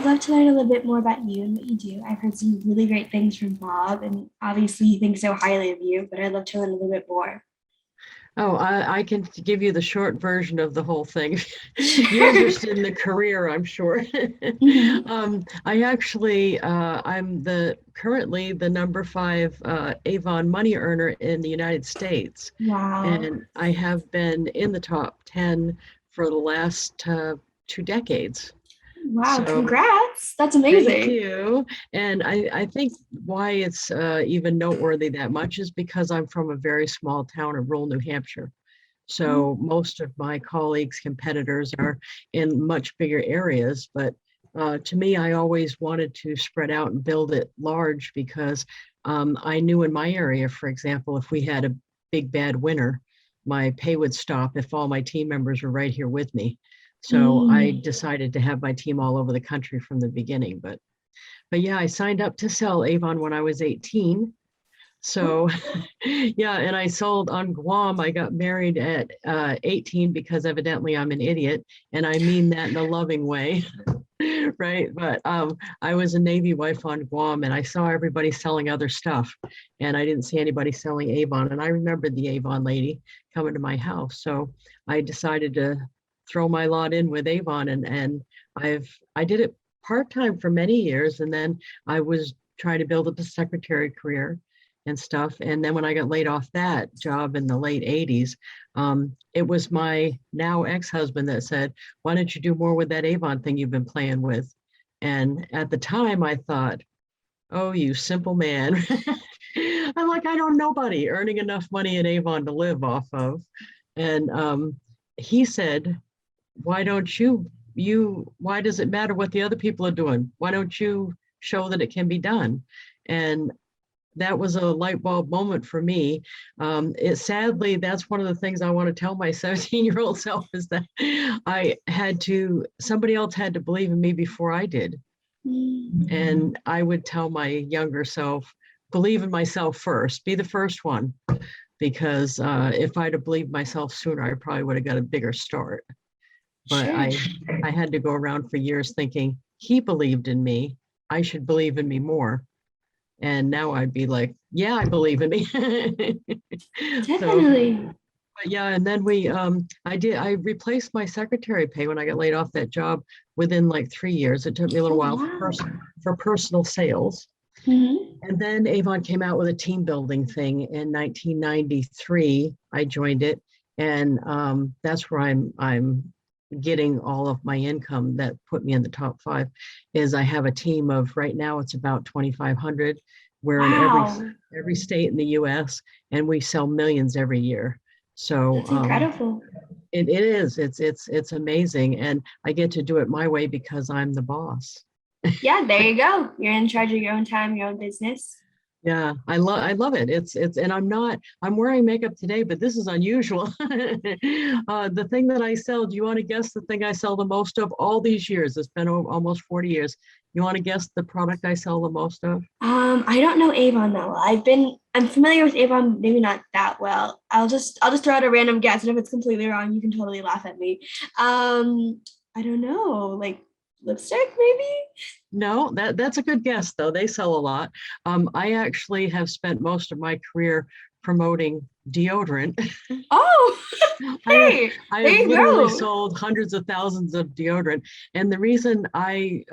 love to learn a little bit more about you and what you do. I've heard some really great things from Bob, and obviously he thinks so highly of you, but I'd love to learn a little bit more. Oh, I can give you the short version of the whole thing. You're Sure. interested in the career, I'm sure. Hmm. I'm the currently the number five Avon money earner in the United States, Wow. and I have been in the top 10 for the last 2 decades. Wow, So congrats. That's thank amazing. you. And I think why it's even noteworthy that much is because I'm from a very small town of rural New Hampshire. So most of my colleagues, competitors are in much bigger areas. But to me, I always wanted to spread out and build it large because I knew in my area, for example, if we had a big bad winter, my pay would stop if all my team members were right here with me. So I Mm. decided to have my team all over the country from the beginning. But yeah, I signed up to sell Avon when I was 18. Oh, So yeah, and I sold on Guam. I got married at 18 because evidently I'm an idiot, and I mean that in a loving way, right? But I was a Navy wife on Guam, and I saw everybody selling other stuff, and I didn't see anybody selling Avon. And I remembered the Avon lady coming to my house, so I decided to throw my lot in with Avon, and I did it part time for many years, and then I was trying to build up a secretary career and stuff. And then when I got laid off that job in the late 80s, it was my now ex-husband that said, why don't you do more with that Avon thing you've been playing with? And at the time I thought, oh, you simple man. I'm like, I don't know nobody earning enough money in Avon to live off of. And he said, why don't why does it matter what the other people are doing? Why don't you show that it can be done? And that was a light bulb moment for me. Sadly, that's one of the things I want to tell my 17-year-old self is that somebody else had to believe in me before I did. mm. And I would tell my younger self, believe in myself first, be the first one, because if I'd have believed myself sooner, I probably would have got a bigger start. But Sure. I had to go around for years thinking he believed in me. I should believe in me more. And now I'd be like, yeah, I believe in me. So, Definitely. but yeah, and then I replaced my secretary pay when I got laid off that job within like 3 years. It took me a little Oh, while wow. for personal sales. Hmm. And then Avon came out with a team building thing in 1993. I joined it, and that's where I'm getting all of my income that put me in the top five. Is I have a team of right now it's about 2,500. We're in Wow. every state in the U.S. and we sell millions every year. So That's incredible. it is it's amazing, and I get to do it my way because I'm the boss. Yeah, there you go. You're in charge of your own time, your own business. Yeah, I love it. It's and I'm wearing makeup today, but this is unusual. The thing that I sell, do you want to guess the thing I sell the most of all these years? It's been almost 40 years. You want to guess the product I sell the most of? I don't know Avon that well. I'm familiar with Avon, maybe not that well. I'll just throw out a random guess, and if it's completely wrong, you can totally laugh at me. I don't know, like lipstick, maybe? No, that's a good guess though. They sell a lot. I actually have spent most of my career promoting deodorant. Oh, I have hey, I there have you literally go. sold hundreds of thousands of deodorant, and the reason I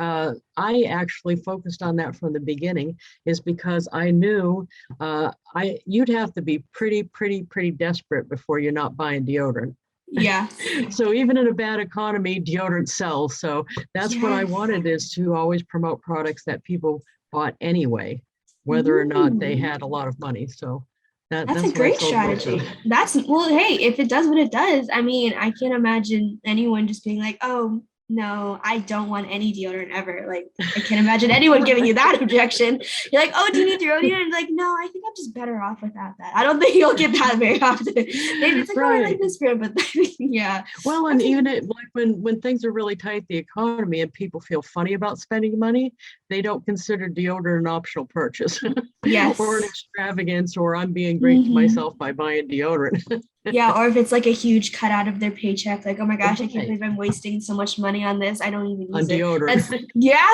actually focused on that from the beginning is because I knew I you'd have to be pretty desperate before you're not buying deodorant. Yes. So even in a bad economy, deodorant sells. So that's what I Yes. wanted is to always promote products that people bought anyway, whether or not they Mm. had a lot of money. So That's a that's what I great sold most of. strategy. That's well, hey, if it does what it does, I mean, I can't imagine anyone just being like, oh, no, I don't want any deodorant ever. Like, I can't imagine anyone giving you that objection. You're like, oh, do you need your own deodorant? Like, no, I think I'm just better off without that. I don't think you'll get that very often. Maybe it's like, oh, I like Right. this brand, but yeah, Well, and that's a even like when things are really tight, the economy, and people feel funny about spending money, they don't consider deodorant an optional purchase or an yes. extravagance, or I'm being great to Hmm. myself by buying deodorant. Yeah, or if it's like a huge cut out of their paycheck, like, oh my gosh, I can't Right. believe I'm wasting so much money on this. I don't even On use it. deodorant. That's, yeah.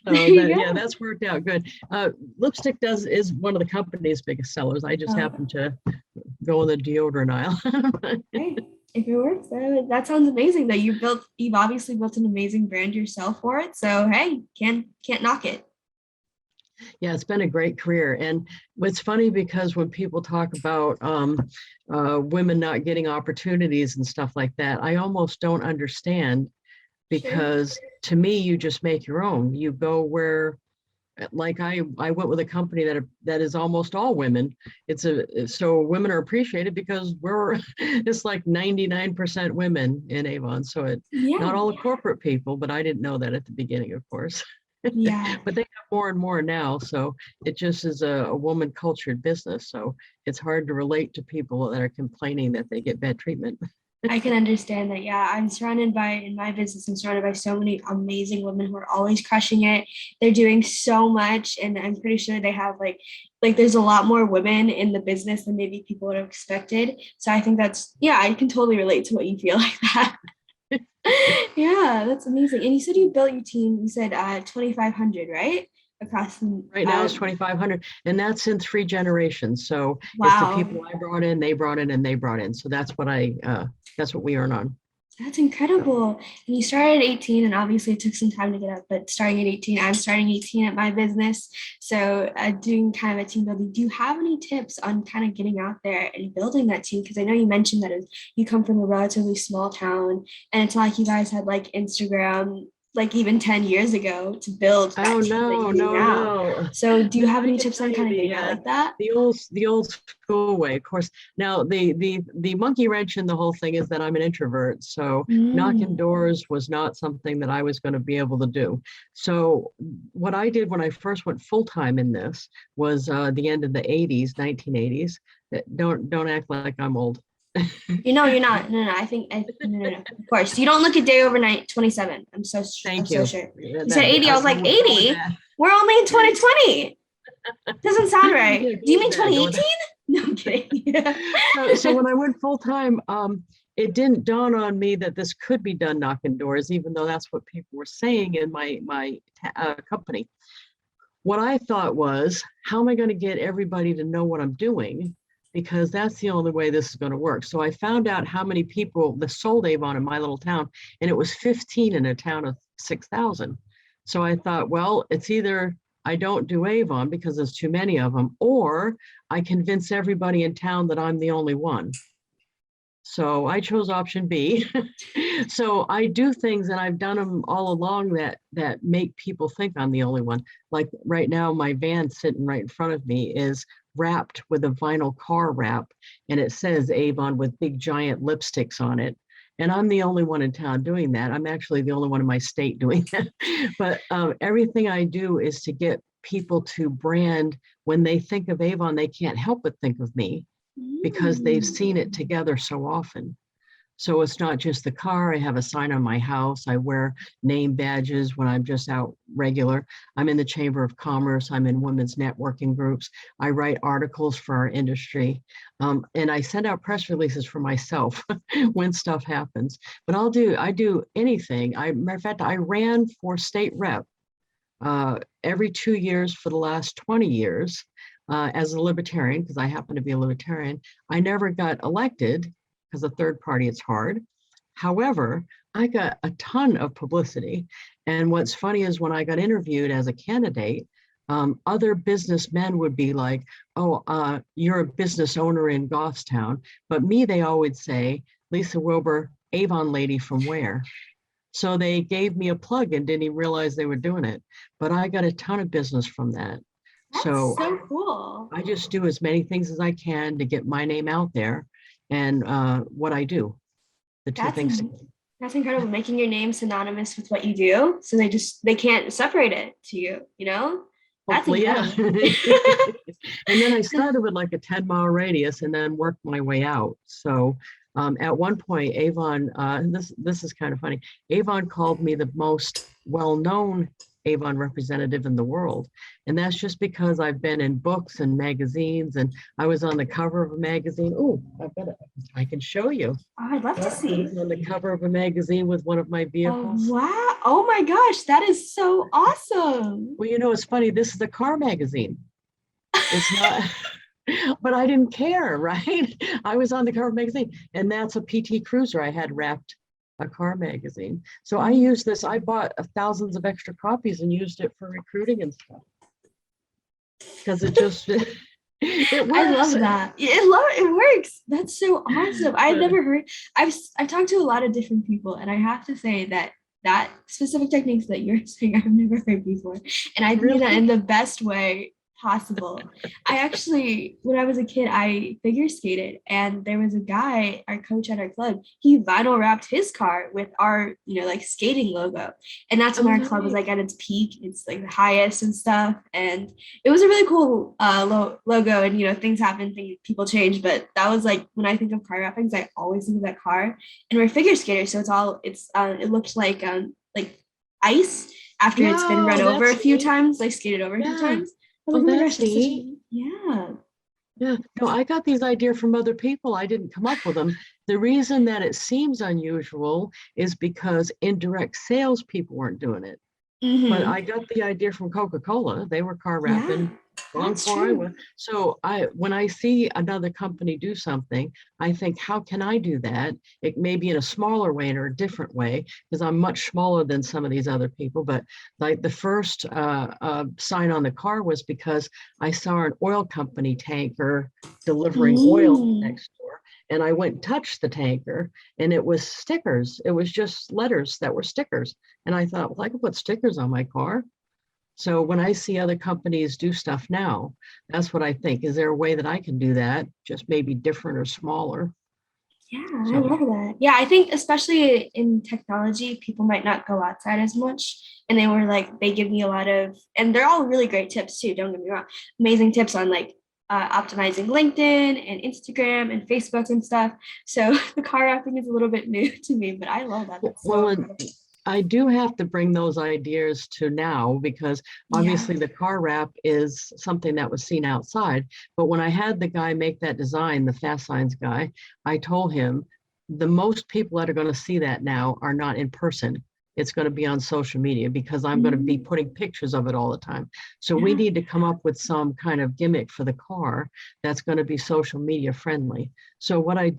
There So you that, yeah, go. that's worked out good. Lipstick does is one of the company's biggest sellers. I just Oh, happen to go in the deodorant aisle. hey, if it works, that sounds amazing that you've obviously built an amazing brand yourself for it. So hey, can't knock it. Yeah, it's been a great career. And it's funny because when people talk about women not getting opportunities and stuff like that, I almost don't understand Sure. because to me, you just make your own. You go where, like I went with a company that is almost all women. So women are appreciated because we're it's like 99% women in Avon. So not Yeah. all the corporate people, but I didn't know that at the beginning, of course. Yeah. But they have more and more now. So it just is a woman cultured business. So it's hard to relate to people that are complaining that they get bad treatment. I can understand that. Yeah, I'm surrounded by in my business, I'm surrounded by so many amazing women who are always crushing it. They're doing so much, and I'm pretty sure they have like there's a lot more women in the business than maybe people would have expected. So I think that's yeah, I can totally relate to what you feel like that. Yeah, that's amazing. And you said you built your team. You said 2,500, right? Across the Right now it's 2,500, and that's in 3 generations. So it's the wow. people I brought in, they brought in, and they brought in. So that's what we earn on. That's incredible. And you started at 18, and obviously it took some time to get up, but starting at 18, I'm starting 18 at my business. So, doing kind of a team building, do you have any tips on kind of getting out there and building that team? Because I know you mentioned that you come from a relatively small town, and it's not like you guys had like Instagram, like even 10 years ago to build that Oh team that you no, do no, now. no. So, do you No, have I any can tips tell on you kind of getting out like that? the old school way, of course. Now the monkey wrench in the whole thing is that I'm an introvert. So knocking Mm. doors was not something that I was going to be able to do. So what I did when I first went full time in this was the end of the 80s, 1980s. Don't act like I'm old. You know, you're not. No, no, I think no, no, no. Of course, you don't look a day overnight. 27. I'm Thank so you. sure. Yeah, You said 80. I was like go with 80. that. We're only in 2020. Doesn't sound right. Yeah, Do go you with mean that. Go with 2018? that. No, I'm kidding. Yeah. So when I went full time, it didn't dawn on me that this could be done knocking doors, even though that's what people were saying in my company. What I thought was, how am I going to get everybody to know what I'm doing? Because that's the only way this is going to work. So I found out how many people that sold Avon in my little town, and it was 15 in a town of 6,000. So I thought, well, it's either I don't do Avon because there's too many of them, or I convince everybody in town that I'm the only one. So I chose option B. So I do things and I've done them all along that make people think I'm the only one. Like right now, my van sitting right in front of me is wrapped with a vinyl car wrap and it says Avon with big giant lipsticks on it. And I'm the only one in town doing that. I'm actually the only one in my state doing that. But everything I do is to get people to brand. When they think of Avon, they can't help but think of me because they've Mm. seen it together so often. So it's not just the car. I have a sign on my house. I wear name badges when I'm just out regular. I'm in the Chamber of Commerce. I'm in women's networking groups. I write articles for our industry. And I send out press releases for myself when stuff happens. But I do anything. Matter of fact, I ran for state rep every 2 years for the last 20 years as a libertarian, because I happen to be a libertarian. I never got elected because a third party, it's hard. However, I got a ton of publicity. And what's funny is when I got interviewed as a candidate, other businessmen would be like, oh, you're a business owner in Goffstown. But me, they always say, Lisa Wilber, Avon lady from where? So they gave me a plug and didn't even realize they were doing it. But I got a ton of business from that. That's So so cool. I just do as many things as I can to get my name out there and what I do, the two That's things. that's incredible. Making your name synonymous with what you do, so they can't separate it to you. You know, that's Hopefully, yeah. incredible. And then I started with like a 10-mile radius and then worked my way out. So at one point, Avon, this is kind of funny. Avon called me the most well-known Avon representative in the world. And that's just because I've been in books and magazines, and I was on the cover of a magazine. Oh, I can show you. Oh, I'd love to I see. was on the cover of a magazine with one of my Oh, vehicles. wow. Oh my gosh, that is so awesome. Well, it's funny. This is a car magazine. It's not, but I didn't care, right? I was on the cover of the magazine, and that's a PT Cruiser I had wrapped a car magazine. So I used this. I bought thousands of extra copies and used it for recruiting and stuff because it just it I works. love that. It works. That's so awesome. I've never heard. I've talked to a lot of different people, and I have to say that that specific techniques that you're saying I've never heard before, and I mean that Really? in the best way possible. I actually, when I was a kid, I figure skated, and there was a guy, our coach at our club. He vinyl wrapped his car with our, like skating logo, and that's Oh, when our club was nice. like at its peak. It's like the highest and stuff, and it was a really cool logo, and things happen, people change, but that was like when I think of car wrappings, I always think of that car. And we're figure skaters, so it looked like ice after it's been run No, over a that's few neat. times, like skated over a few Yeah. times. I was Oh, like, oh my that's gosh, that's such neat. a, yeah. Yeah, no, I got these ideas from other people. I didn't come up with them. The reason that it seems unusual is because indirect sales people weren't doing it. But Mm-hmm. I got the idea from Coca-Cola. They were car Yeah, wrapping long that's before I true. was. So when I see another company do something, I think, how can I do that? It may be in a smaller way or a different way, because I'm much smaller than some of these other people. But like the first sign on the car was because I saw an oil company tanker delivering oil Mm. next door. And I went and touched the tanker, and it was stickers. It was just letters that were stickers. And I thought, well, I could put stickers on my car. So when I see other companies do stuff now, that's what I think. Is there a way that I can do that? Just maybe different or smaller. Yeah, I So love that. Yeah, I think especially in technology, people might not go outside as much. And they give me a lot of, and they're all really great tips too, don't get me wrong. Amazing tips on optimizing LinkedIn and Instagram and Facebook and stuff. So the car wrapping is a little bit new to me, but I love that. That's so well, and incredible. I do have to bring those ideas to now because Yeah. obviously the car wrap is something that was seen outside. But when I had the guy make that design, the Fast Signs guy, I told him the most people that are going to see that now are not in person. It's going to be on social media because I'm going to be Mm, putting pictures of it all the time. So we yeah. need to come up with some kind of gimmick for the car that's going to be social media friendly. So what I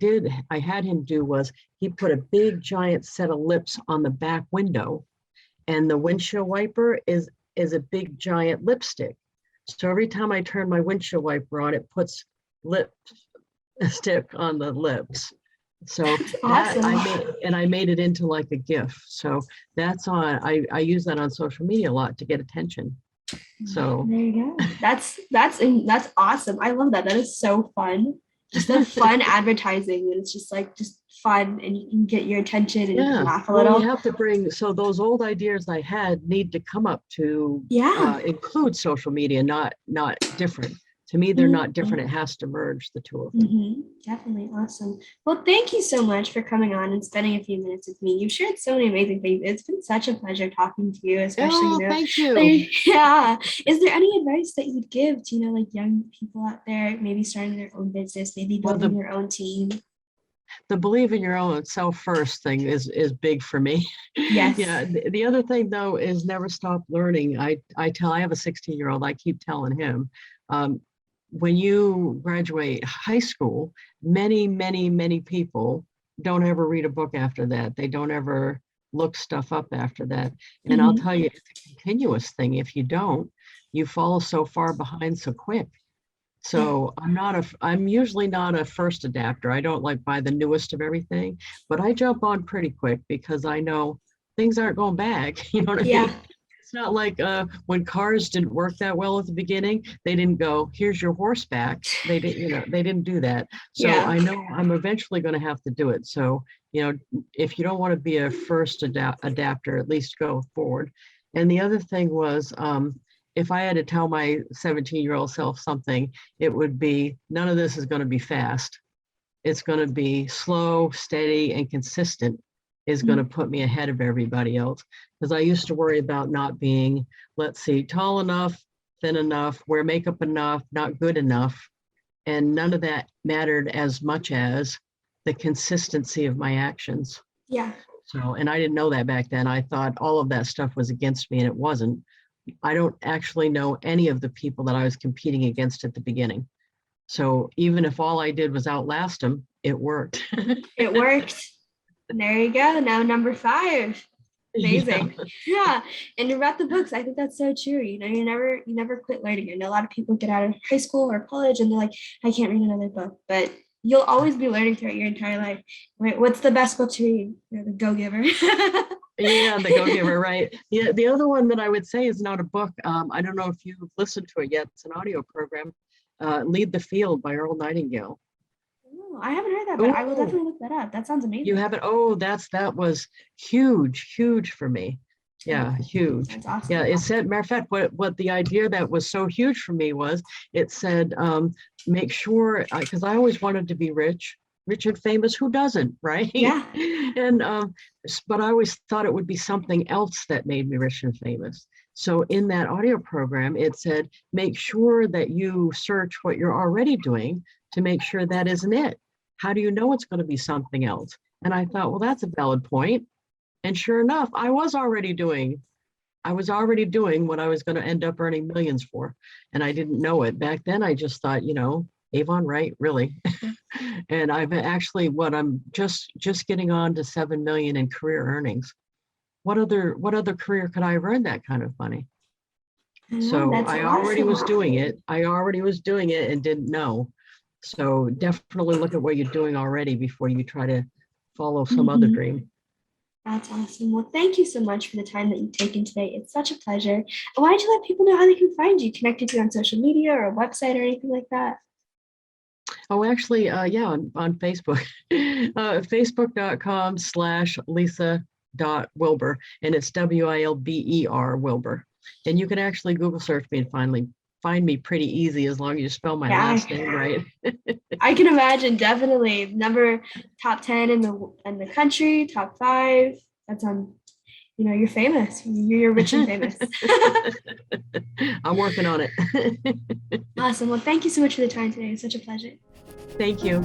had him do was he put a big giant set of lips on the back window, and the windshield wiper is a big giant lipstick. So every time I turn my windshield wiper on, it puts lipstick on the lips. So That's that awesome. I made it into like a GIF. So that's on I use that on social media a lot to get attention. So There you go. That's awesome. I love that. That is so fun. Just the fun advertising, and it's just fun, and you can get your attention and you can yeah, laugh a well, you little. have to bring, so those old ideas I had need to come up to Yeah. include social media, not different. To me, they're not different. It has to merge the two of them. Definitely awesome. Well, thank you so much for coming on and spending a few minutes with me. You've shared so many amazing things. It's been such a pleasure talking to you, especially, Oh, thank you. yeah. Is there any advice that you'd give to, young people out there, maybe starting their own business, maybe Well, building their own team? the believe in your own self first thing is big for me. Yes. Yeah. The other thing though is never stop learning. I have a 16-year-old. I keep telling him, um, when you graduate high school, many people don't ever read a book after that. They don't ever look stuff up after that. And I'll Hmm. tell you, it's a continuous thing. If you don't, you fall so far behind so quick. Yeah. So I'm usually not a first adapter. I don't like buy the newest of everything, but I jump on pretty quick because I know things aren't going back. You know what I Yeah. mean? It's not like when cars didn't work that well at the beginning, they didn't go, here's your horseback. They didn't do that. So Yeah. I know I'm eventually going to have to do it. So, if you don't want to be a first adapter, at least go forward. And the other thing was, if I had to tell my 17-year-old self something, it would be none of this is going to be fast. It's going to be slow, steady, and consistent. is going to put me ahead of everybody else. Because I used to worry about not being, let's see, tall enough, thin enough, wear makeup enough, not good enough. And none of that mattered as much as the consistency of my actions. Yeah. So, and I didn't know that back then. I thought all of that stuff was against me, and it wasn't. I don't actually know any of the people that I was competing against at the beginning. So even if all I did was outlast them, it worked. It worked. There you go. Now number 5. Amazing. Yeah. And about the books, I think that's so true. You never quit learning. I know a lot of people get out of high school or college and they're like, I can't read another book, but you'll always be learning throughout your entire life. Wait, what's the best book to read? The Go Giver. Yeah, the Go Giver, right? Yeah, the other one that I would say is not a book. I don't know if you've listened to it yet. It's an audio program. Lead the Field by Earl Nightingale. Oh, I haven't heard that, but I will definitely look that up. That sounds amazing. You haven't? Oh, that was huge for me. Yeah, huge. That's awesome. Yeah, it said, matter of fact, what the idea that was so huge for me was, it said, make sure, because I always wanted to be rich and famous. Who doesn't, right? Yeah. And but I always thought it would be something else that made me rich and famous. So in that audio program, it said, make sure that you search what you're already doing to make sure that isn't it. How do you know it's going to be something else? And I thought, well, that's a valid point. And sure enough, I was already doing what I was going to end up earning millions for. And I didn't know it. Back then, I just thought, Avon Wright, really. And I've actually, I'm just getting on to 7 million in career earnings. What other career could I have earned that kind of money? So I already was doing it. And didn't know. So definitely look at what you're doing already before you try to follow some other dream. That's awesome. Well, thank you so much for the time that you've taken today. It's such a pleasure. And why don't you let people know how they can find you, connected to you on social media or a website or anything like that? Oh, actually, yeah, on Facebook, facebook.com/Lisa.Wilber, and it's Wilber Wilber. And you can actually Google search me and find me pretty easy as long as you spell my last name right. I can imagine, definitely. Top 10 in the country, top 5. That's you're famous. You're rich and famous. I'm working on it. Awesome. Well, thank you so much for the time today. It's such a pleasure. Thank you.